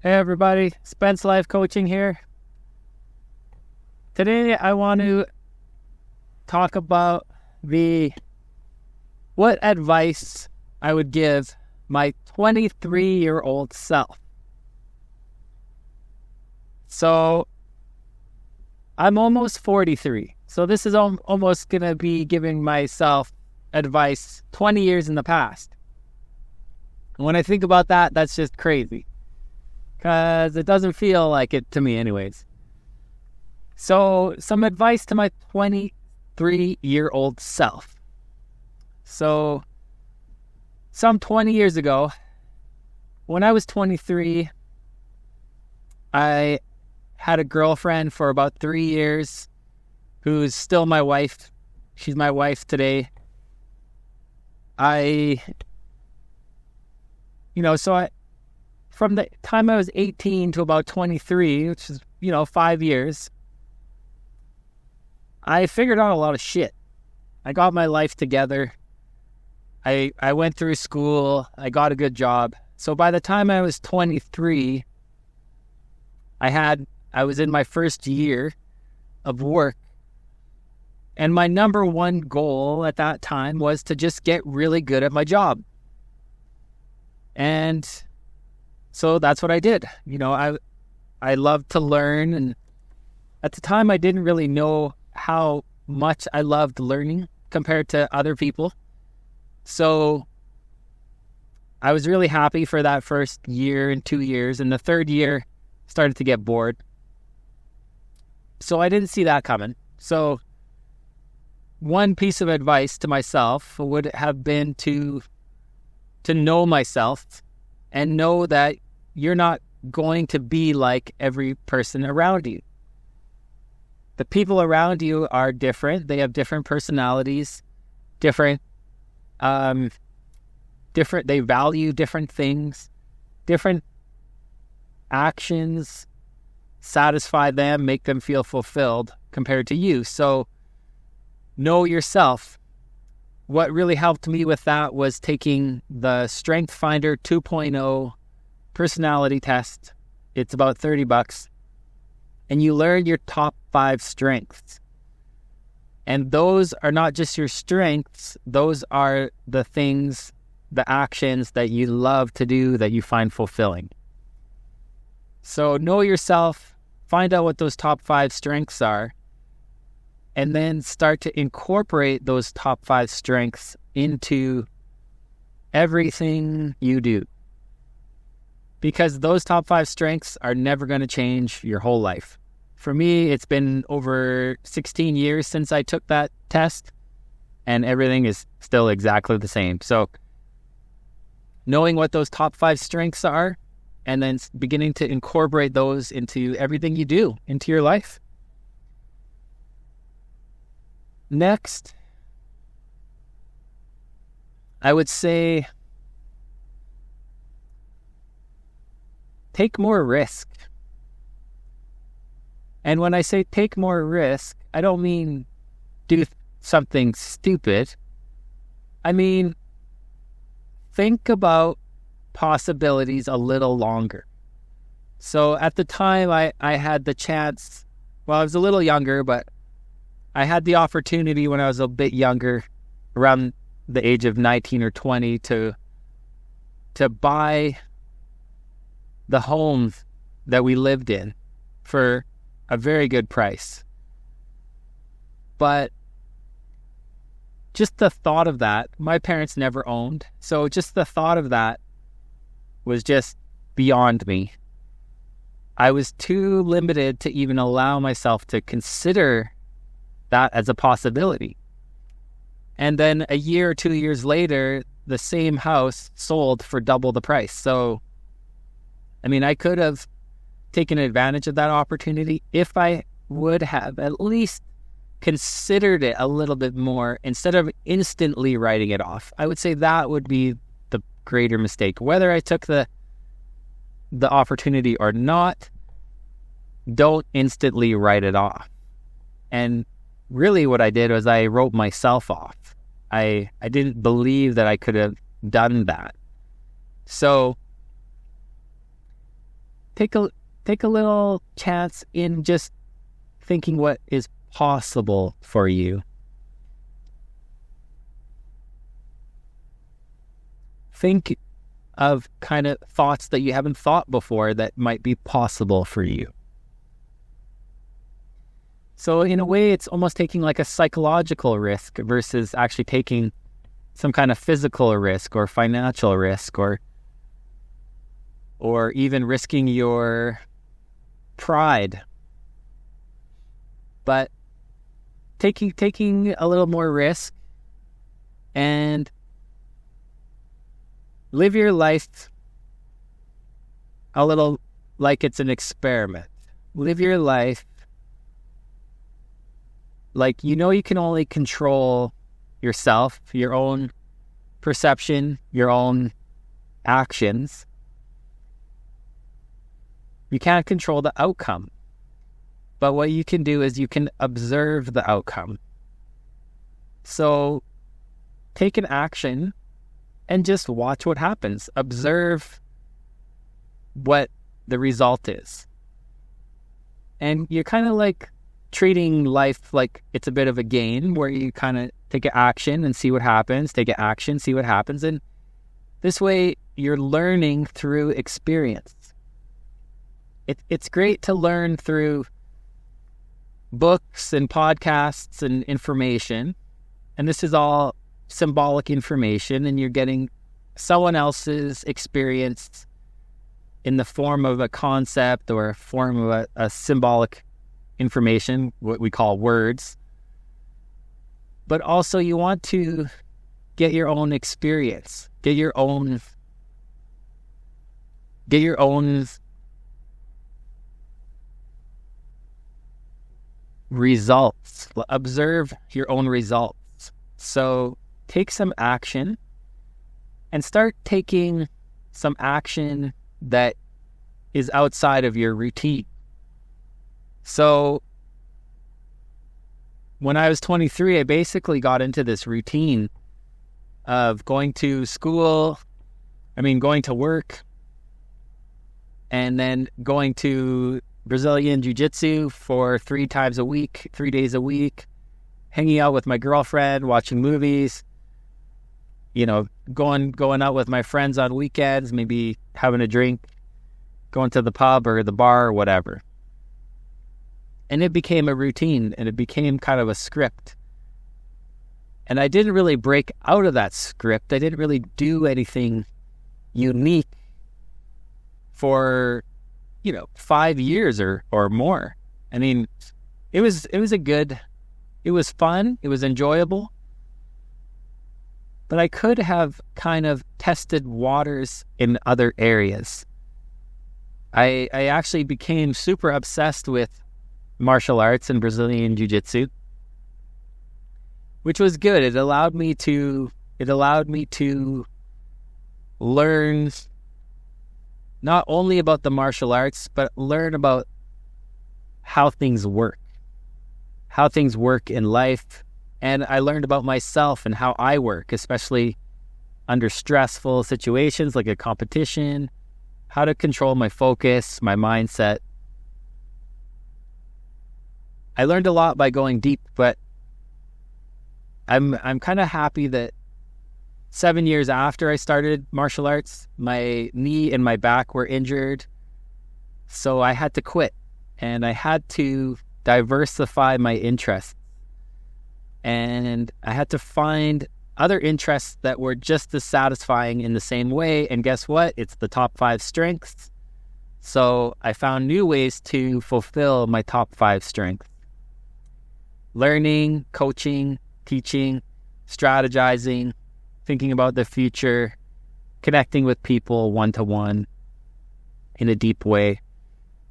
Hey everybody, Spence Life Coaching here. Today I want to talk about what advice I would give my 23-year-old self. So I'm almost 43. So this is almost going to be giving myself advice 20 years in the past. And when I think about that, that's just crazy. Because it doesn't feel like it to me anyways. So some advice to my 23-year-old self. So some 20 years ago, when I was 23, I had a girlfriend for about 3 years who's still my wife. She's my wife today. From the time I was 18 to about 23, which is, 5 years, I figured out a lot of shit. I got my life together. I went through school. I got a good job. So by the time I was 23, I was in my first year of work. And my number one goal at that time was to just get really good at my job. And so that's what I did. I loved to learn. And at the time, I didn't really know how much I loved learning compared to other people. So I was really happy for that first year and 2 years. And the third year started to get bored. So I didn't see that coming. So one piece of advice to myself would have been to know myself and know that you're not going to be like every person around you. The people around you are different. They have different personalities, they value different things, different actions satisfy them, make them feel fulfilled compared to you. So know yourself. What really helped me with that was taking the Strength Finder 2.0 personality test. It's about $30, and you learn your top 5 strengths. And those are not just your strengths, those are the things, the actions that you love to do that you find fulfilling. So know yourself, find out what those top 5 strengths are, and then start to incorporate those top 5 strengths into everything you do. Because those top 5 strengths are never going to change your whole life. For me, it's been over 16 years since I took that test, and everything is still exactly the same. So knowing what those top 5 strengths are, and then beginning to incorporate those into everything you do, into your life. Next, I would say take more risk. And when I say take more risk, I don't mean do something stupid. I mean, think about possibilities a little longer. So at the time I had the chance, I was a little younger, but I had the opportunity when I was a bit younger, around the age of 19 or 20, to buy the home that we lived in for a very good price. But just the thought of that, my parents never owned, so just the thought of that was just beyond me. I was too limited to even allow myself to consider that as a possibility. And then a year or 2 years later, the same house sold for double the price. So, I could have taken advantage of that opportunity if I would have at least considered it a little bit more instead of instantly writing it off. I would say that would be the greater mistake. Whether I took the opportunity or not, don't instantly write it off. And really what I did was I wrote myself off. I didn't believe that I could have done that. So take a little chance in just thinking what is possible for you. Think of kind of thoughts that you haven't thought before that might be possible for you. So in a way, it's almost taking like a psychological risk versus actually taking some kind of physical risk or financial risk or even risking your pride. But taking a little more risk and live your life a little like it's an experiment. Live your life like you can only control yourself, your own perception, your own actions. You can't control the outcome. But what you can do is you can observe the outcome. So take an action and just watch what happens. Observe what the result is. And you're kind of like treating life like it's a bit of a game where you kind of take an action and see what happens, take an action, see what happens. And this way you're learning through experience. It's great to learn through books and podcasts and information. And this is all symbolic information, and you're getting someone else's experience in the form of a concept or a form of a symbolic information, what we call words. But also you want to get your own experience, get your own results, observe your own results. So take some action and start taking some action that is outside of your routine. So when I was 23, I basically got into this routine of going to work, and then going to Brazilian Jiu-Jitsu for 3 days a week, hanging out with my girlfriend, watching movies, going out with my friends on weekends, maybe having a drink, going to the pub or the bar or whatever. And it became a routine, and it became kind of a script. And I didn't really break out of that script. I didn't really do anything unique for 5 years or more. I mean, it was fun, it was enjoyable, but I could have kind of tested waters in other areas. I actually became super obsessed with martial arts and Brazilian Jiu-Jitsu, which was good. It allowed me to learn not only about the martial arts, but learn about how things work in life. And I learned about myself and how I work, especially under stressful situations like a competition, how to control my focus, my mindset. I learned a lot by going deep, but I'm kind of happy that 7 years after I started martial arts, my knee and my back were injured. So I had to quit, and I had to diversify my interests. And I had to find other interests that were just as satisfying in the same way. And guess what? It's the top 5 strengths. So I found new ways to fulfill my top 5 strengths. Learning, coaching, teaching, strategizing, thinking about the future, connecting with people one-to-one in a deep way.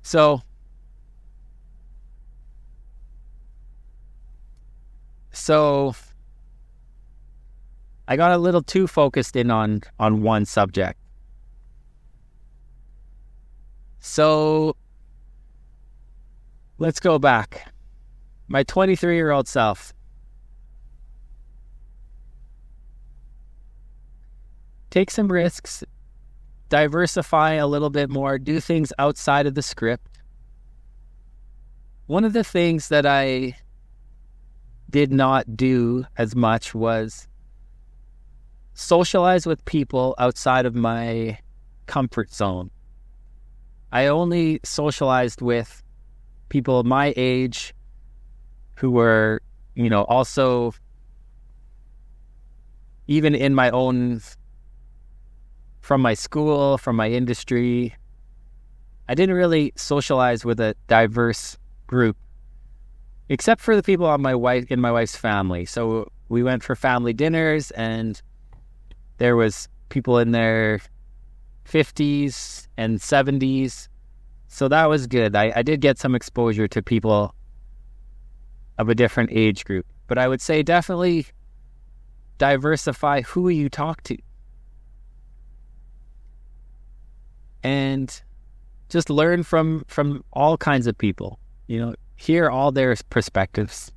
So I got a little too focused in on one subject. So let's go back. My 23-year-old self. Take some risks, diversify a little bit more, do things outside of the script. One of the things that I did not do as much was socialize with people outside of my comfort zone. I only socialized with people my age who were, also even in my own, from my school, from my industry. I didn't really socialize with a diverse group, except for the people in my wife's family. So we went for family dinners, and there was people in their 50s and 70s. So that was good. I did get some exposure to people of a different age group. But I would say definitely diversify who you talk to. And just learn from all kinds of people. Hear all their perspectives.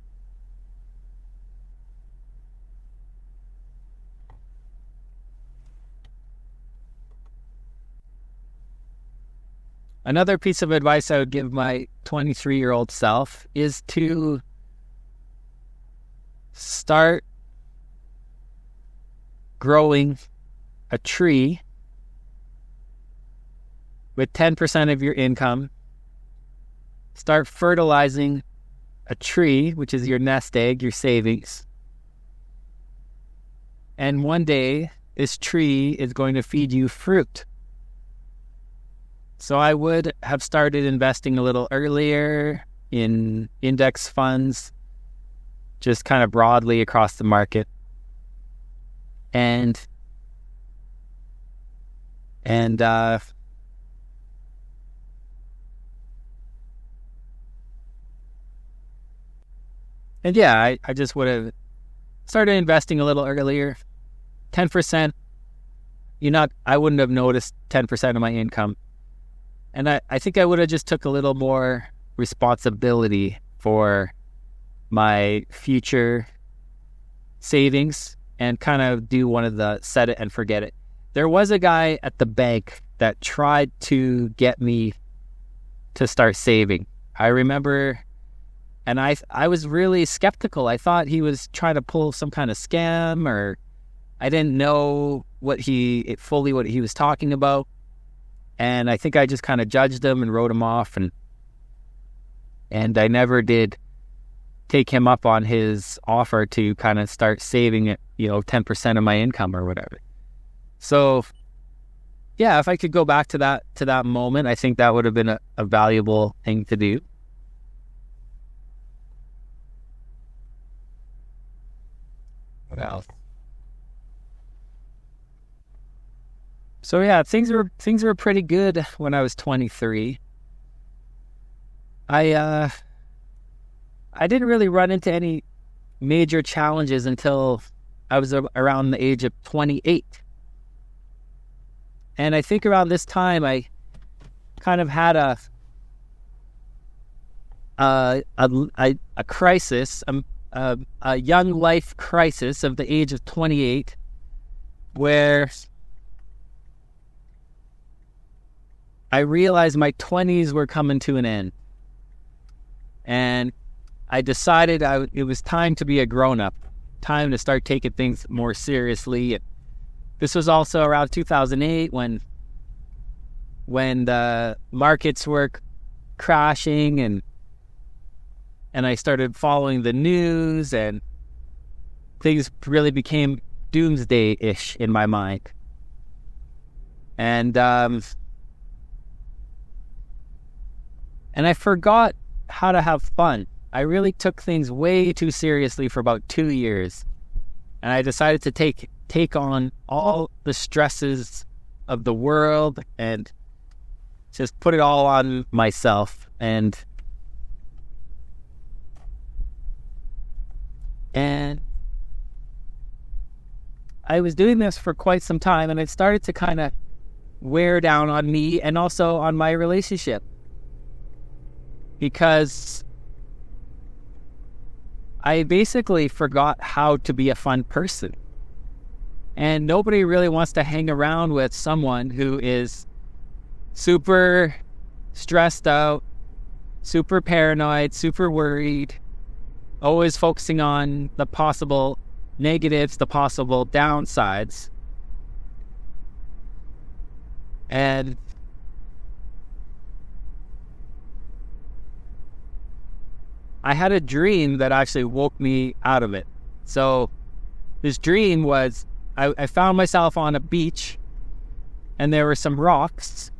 Another piece of advice I would give my 23-year-old self is to start growing a tree with 10% of your income. Start fertilizing a tree, which is your nest egg, your savings. And one day, this tree is going to feed you fruit. So I would have started investing a little earlier in index funds, just kind of broadly across the market. And yeah, I just would have started investing a little earlier. 10%, I wouldn't have noticed 10% of my income. And I think I would have just took a little more responsibility for my future savings and kind of do one of the set it and forget it. There was a guy at the bank that tried to get me to start saving. I remember, and I was really skeptical. I thought he was trying to pull some kind of scam, or I didn't know what he was talking about. And I think I just kind of judged him and wrote him off, and I never did take him up on his offer to kind of start saving it, 10% of my income or whatever. So yeah, if I could go back to that moment, I think that would have been a valuable thing to do. What else? So yeah, things were pretty good when I was 23. I didn't really run into any major challenges until I was around the age of 28. And I think around this time I kind of had a crisis, a young life crisis of the age of 28, where I realized my 20s were coming to an end. And I decided it was time to be a grown-up, time to start taking things more seriously. This was also around 2008 when the markets were crashing, and I started following the news, and things really became doomsday-ish in my mind. And I forgot how to have fun. I really took things way too seriously for about 2 years. And I decided to take on all the stresses of the world and just put it all on myself. And I was doing this for quite some time, and it started to kind of wear down on me and also on my relationship. Because I basically forgot how to be a fun person. And nobody really wants to hang around with someone who is super stressed out, super paranoid, super worried, always focusing on the possible negatives, the possible downsides. And I had a dream that actually woke me out of it. So this dream was, I found myself on a beach, and there were some rocks,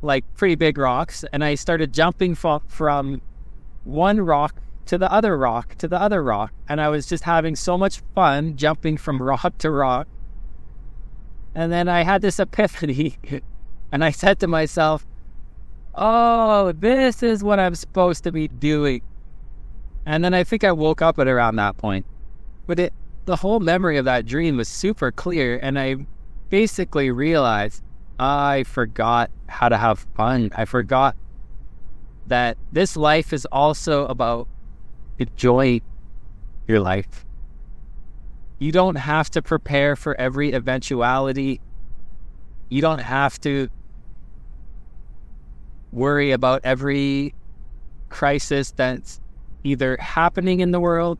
like pretty big rocks, and I started jumping from one rock to the other rock to the other rock, and I was just having so much fun jumping from rock to rock. And then I had this epiphany, and I said to myself, oh, this is what I'm supposed to be doing. And then I think I woke up at around that point. But the whole memory of that dream was super clear, and I basically realized I forgot how to have fun. I forgot that this life is also about enjoying your life. You don't have to prepare for every eventuality. You don't have to worry about every crisis that's either happening in the world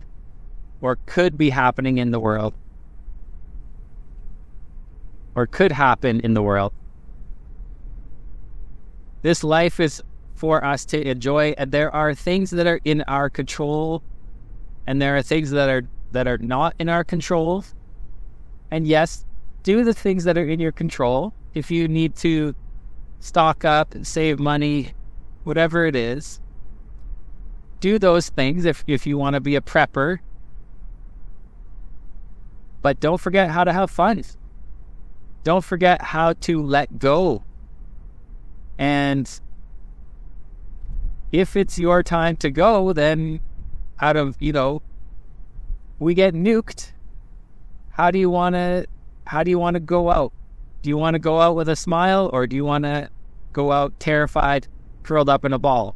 or could be happening in the world or could happen in the world. This life is for us to enjoy, and there are things that are in our control, and there are things that are not in our control. And yes, do the things that are in your control. If you need to stock up and save money, whatever it is, do those things if you want to be a prepper. But don't forget how to have fun. Don't forget how to let go. And if it's your time to go, then we get nuked. How do you want to go out? Do you want to go out with a smile, or do you want to go out terrified, curled up in a ball?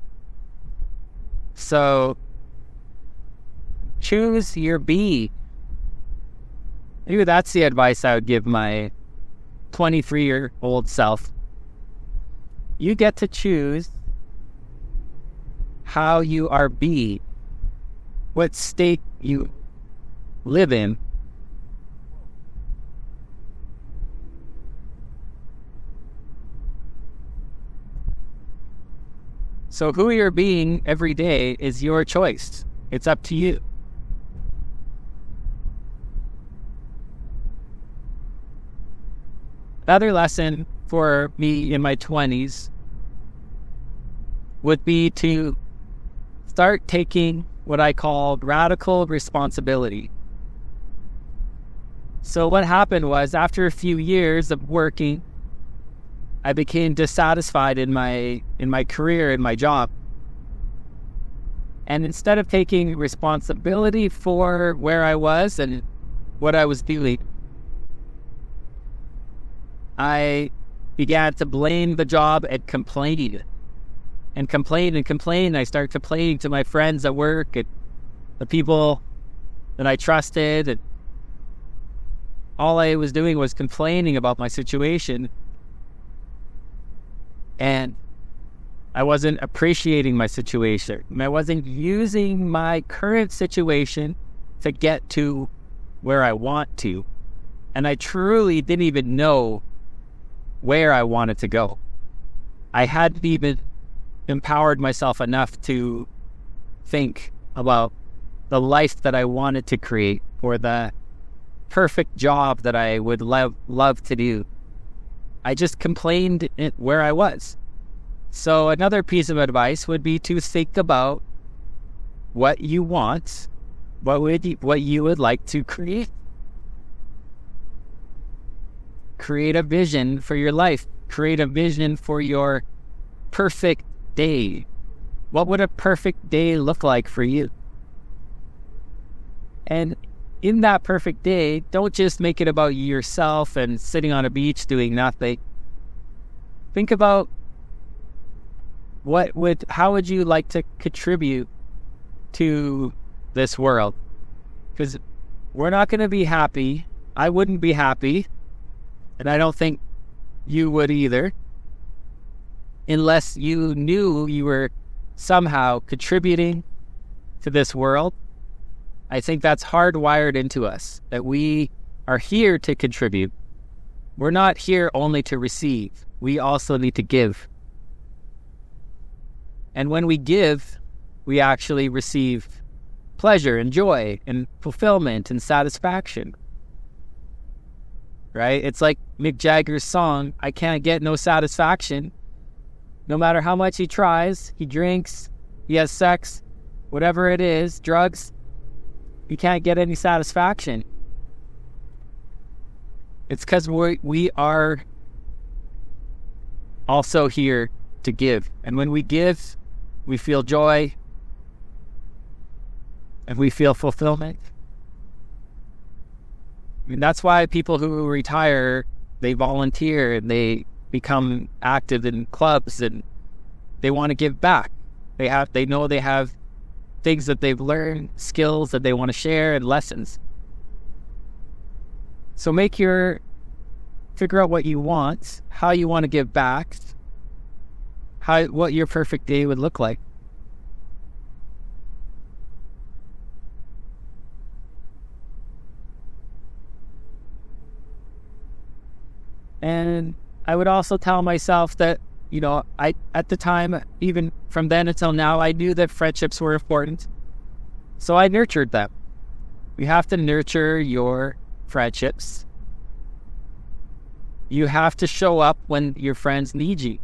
So choose your B. Maybe that's the advice I would give my 23-year-old self. You get to choose how you are be, what state you live in. So who you're being every day is your choice. It's up to you. Another lesson for me in my 20s would be to start taking what I call radical responsibility. So what happened was, after a few years of working, I became dissatisfied in my career, in my job. And instead of taking responsibility for where I was and what I was doing, I began to blame the job and complain. And complain. I started complaining to my friends at work and the people that I trusted. And all I was doing was complaining about my situation. And I wasn't appreciating my situation. I wasn't using my current situation to get to where I want to. And I truly didn't even know where I wanted to go. I hadn't even empowered myself enough to think about the life that I wanted to create, or the perfect job that I would love to do. I just complained where I was. So another piece of advice would be to think about what you want, what you would like to create. Create a vision for your life. Create a vision for your perfect day. What would a perfect day look like for you? And in that perfect day, don't just make it about yourself and sitting on a beach doing nothing. Think about how would you like to contribute to this world? Because we're not going to be happy I wouldn't be happy, and I don't think you would either, unless you knew you were somehow contributing to this world. I think that's hardwired into us, that we are here to contribute. We're not here only to receive. We also need to give. And when we give, we actually receive pleasure and joy and fulfillment and satisfaction. Right? It's like Mick Jagger's song, I can't get no satisfaction. No matter how much he tries, he drinks, he has sex, whatever it is, drugs, he can't get any satisfaction. It's because we are also here to give. And when we give, we feel joy and we feel fulfillment. I mean, that's why people who retire, they volunteer and they become active in clubs and they want to give back. They know they have things that they've learned, skills that they want to share, and lessons. So figure out what you want, how you want to give back, what your perfect day would look like. And I would also tell myself that, at the time, even from then until now, I knew that friendships were important. So I nurtured them. You have to nurture your friendships. You have to show up when your friends need you.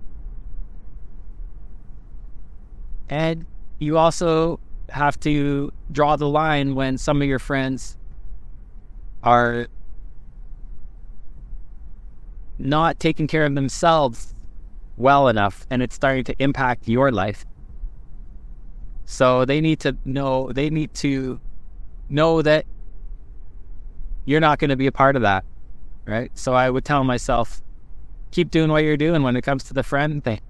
And you also have to draw the line when some of your friends are not taking care of themselves well enough and it's starting to impact your life. So they need to know that you're not going to be a part of that, right? So I would tell myself, keep doing what you're doing when it comes to the friend thing.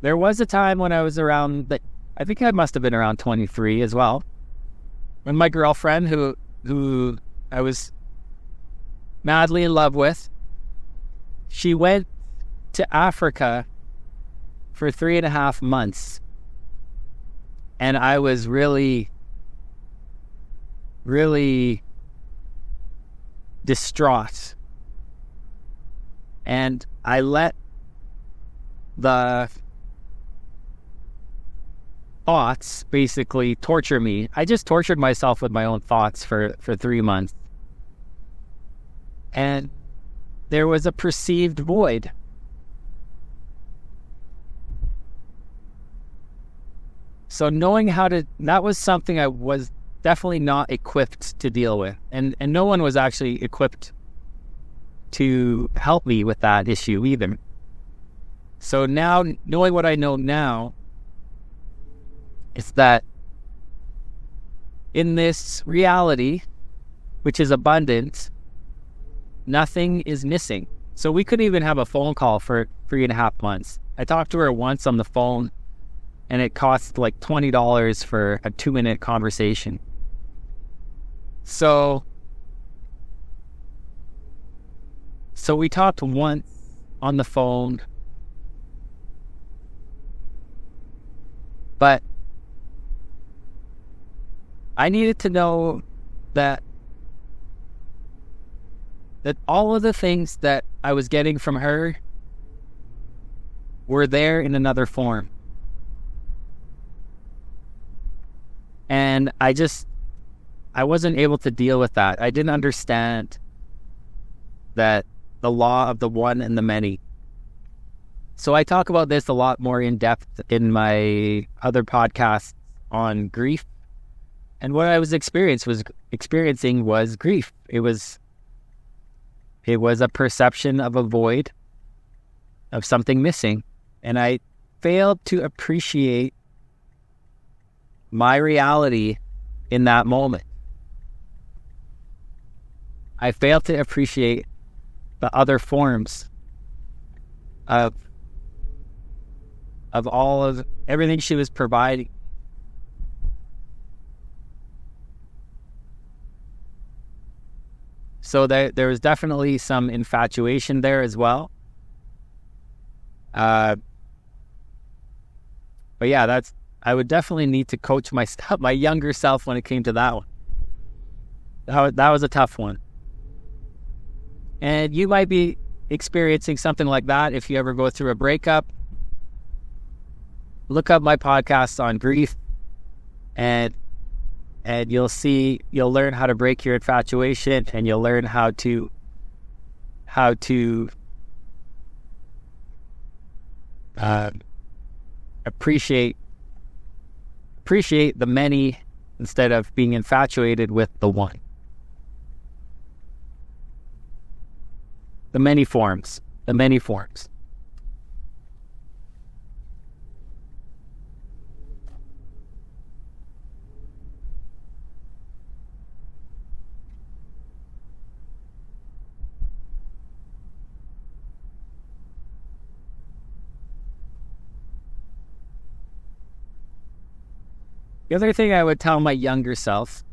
There was a time when I was around, I think I must have been around 23 as well, when my girlfriend, who I was madly in love with, she went to Africa for 3.5 months. And I was really, really distraught. And I let the thoughts basically torture me. I just tortured myself with my own thoughts for 3 months. And there was a perceived void. So knowing that was something I was definitely not equipped to deal with. And no one was actually equipped to help me with that issue either. So now, knowing what I know now, it's that in this reality, which is abundant, nothing is missing. So we couldn't even have a phone call for 3.5 months. I talked to her once on the phone, and it cost like $20 for a 2-minute conversation. So we talked once on the phone, but I needed to know that all of the things that I was getting from her were there in another form. And I wasn't able to deal with that. I didn't understand that the law of the one and the many. So I talk about this a lot more in depth in my other podcasts on grief. And what I was experiencing was grief. It was a perception of a void, of something missing. And I failed to appreciate my reality in that moment. I failed to appreciate the other forms of of everything she was providing. So there was definitely some infatuation there as well. But yeah, I would definitely need to coach my younger self when it came to that one. That was a tough one. And you might be experiencing something like that if you ever go through a breakup. Look up my podcast on grief, and you'll learn how to break your infatuation, and you'll learn how to appreciate the many instead of being infatuated with the one. The many forms. The other thing I would tell my younger self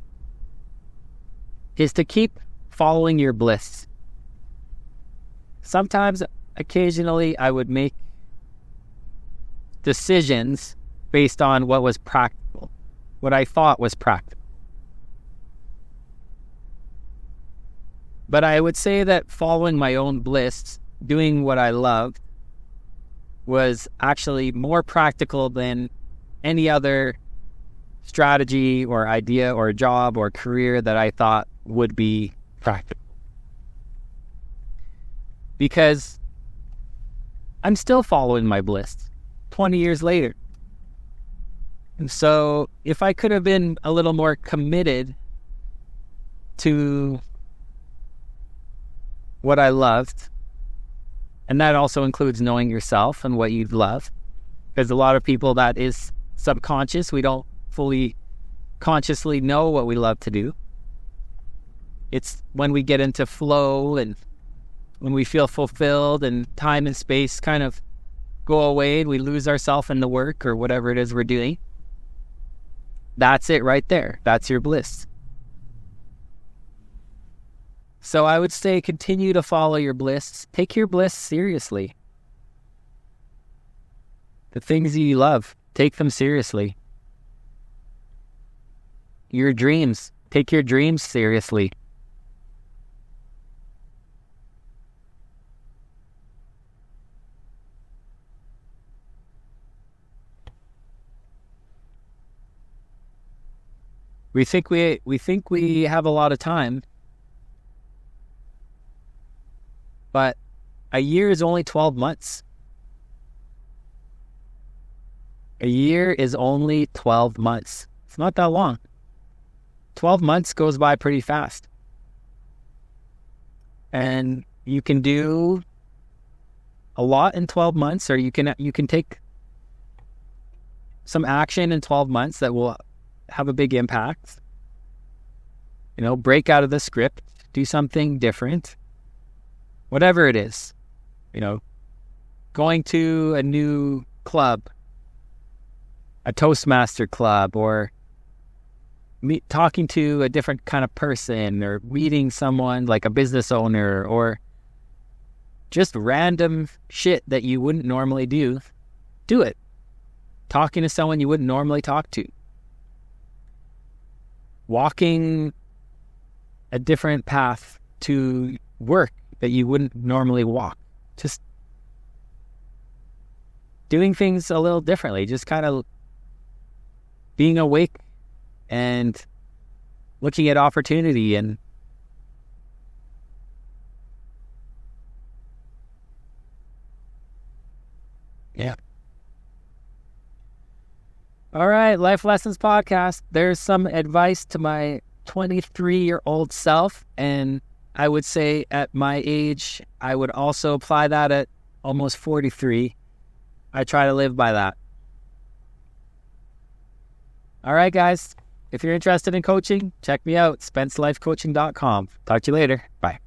is to keep following your bliss. Sometimes, occasionally, I would make decisions based on what was practical, what I thought was practical. But I would say that following my own bliss, doing what I loved, was actually more practical than any other strategy or idea or job or career that I thought would be practical. Because I'm still following my bliss 20 years later. And so if I could have been a little more committed to what I loved, and that also includes knowing yourself and what you love, because a lot of people, that is subconscious. We don't fully consciously know what we love to do. It's when we get into flow and when we feel fulfilled and time and space kind of go away and we lose ourselves in the work or whatever it is we're doing. That's it right there. That's your bliss. So I would say continue to follow your bliss. Take your bliss seriously. The things you love, take them seriously. Your dreams, take your dreams seriously. We think we have a lot of time, but a year is only 12 months. A year is only 12 months. It's not that long. 12 months goes by pretty fast. And you can do a lot in 12 months, or you can take some action in 12 months that will have a big impact. Break out of the script, do something different. Whatever it is. Going to a new club, a Toastmaster club, or talking to a different kind of person, or meeting someone like a business owner, or just random shit that you wouldn't normally do it. Talking to someone you wouldn't normally talk to. Walking a different path to work that you wouldn't normally walk. Just doing things a little differently. Just kind of being awake and looking at opportunity and yeah. All right, Life Lessons Podcast. There's some advice to my 23-year-old self, and I would say at my age, I would also apply that at almost 43. I try to live by that. All right, guys. If you're interested in coaching, check me out, SpenceLifeCoaching.com. Talk to you later. Bye.